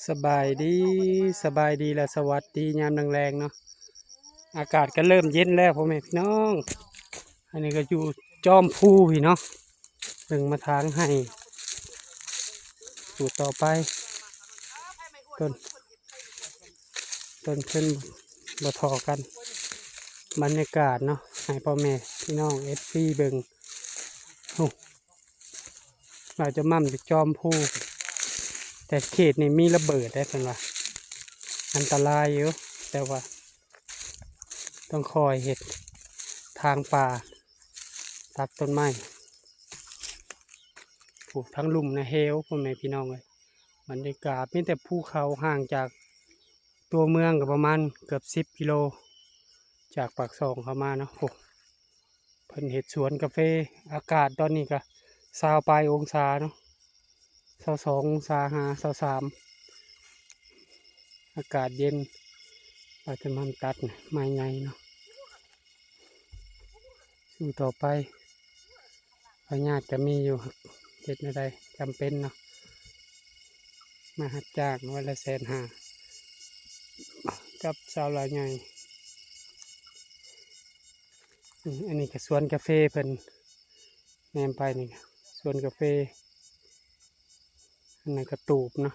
สบายดีและสวัสดียามแรงๆเนาะอากาศก็เริ่มเย็นแล้วพ่อแม่พี่น้องอันนี้ก็อยู่จอมพูพี่เนาะหนึ่งมาทางให้สู่ต่อไปต้นขึ้นบ่ทอกันบรรยากาศเนาะให้พ่อแม่พี่น้องFCเบิ่งโอ้เราจะมั่มอยู่จอมพูแต่เขตนี้มีระเบิดได้เพิ่นว่าอันตรายอยู่แต่ว่าต้องคอยเห็ดทางป่าตัดต้นไม้ปลูกทั้งลุ่มนะเฮลพ่อแม่พี่น้องเลยบรรยากาศมีแต่ภูเขาห่างจากตัวเมืองกับประมาณเกือบ10 กิโลจากปากซองเข้ามาเนาะโอ้เพิ่นเห็ดสวนกาแฟอากาศตอนนี้ก็20 ปลายองศาเนาะ22 องศาหา23อากาศเย็นอาจจะมันตัดไม้ใหญ่เนาะสู่ต่อไปพญาติจะมีอยู่เห็ดอะไรจำเป็นเนาะมาหัดจ้างวันละ150,000กับสาวหลายใหญ่อันนี้ก็สวนกาแฟเพิ่นแนมไปนี่สวนกาแฟอันนั้นก็ตูบเนาะ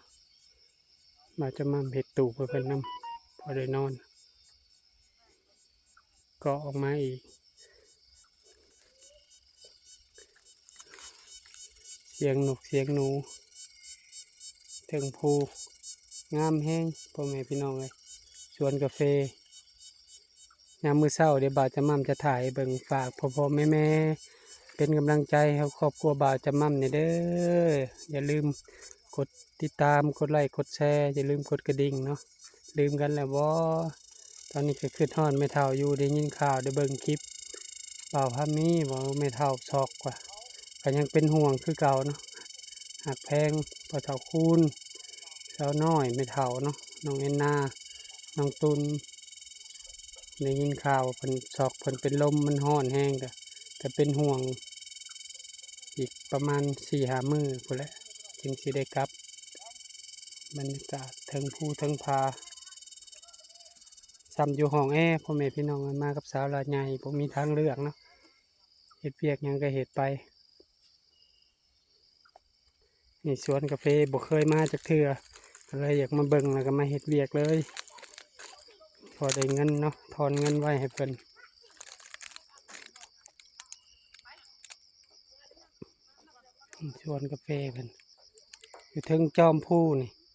มาจะมาเห็ดตูบเพิ่นนำพอได้นอนก็ออกมาอีกเสียงนกเสียงหนูถึงภูงามแห้งพ่อแม่พี่น้องเลยสวนกาแฟยามมื้อเช้าเดี๋ยวบ่าวจะมั่มจะถ่ายเบิ่งฝากพ่อแม่เป็นกำลังใจให้ครอบครัวบ่าวจะมั่มเนี่ยเด้ออย่าลืมกดติดตามกดไลค์กดแชร์อย่าลืมกดกระดิ่งเนาะลืมกันแล้วบ่ตอนนี้ก็ขึ้นฮอดไม่เท่าอยู่ได้ยินข่าวได้เบิ่งคลิปบ่าวพามีบ่ไม่เท่าซอกกว่าก็ยังเป็นห่วงคือเก่าเนาะหักแพงพ่อเฒ่าคูณสาวน้อยไม่เท่าเนาะน้องแอนนาน้องตุนได้ยินข่าวเพิ่นซอกเพิ่นเป็นลมมันร้อนแห้งก็เป็นห่วงอีกประมาณ4-5 มื้อพุ่นแหละจึงสิได้กลับบรรยากาศเทิงภูเทิงผาซ้ำอยู่ห้องแอร์พ่อแม่พี่น้องมากับสาวหลายใหญ่ผมมีทางเลือกเนาะเฮ็ดเวียกหยังก็เฮ็ดไปนี่สวนกาแฟบ่เคยมาจากเทื่อก็เลยอยากมาเบิ่งแล้วก็มาเฮ็ดเวียกเลยพอได้เงินเนาะทอนเงินไว้ให้เพิ่นสวนกาแฟเพิ่นอยู่เทิงจอมพูนี่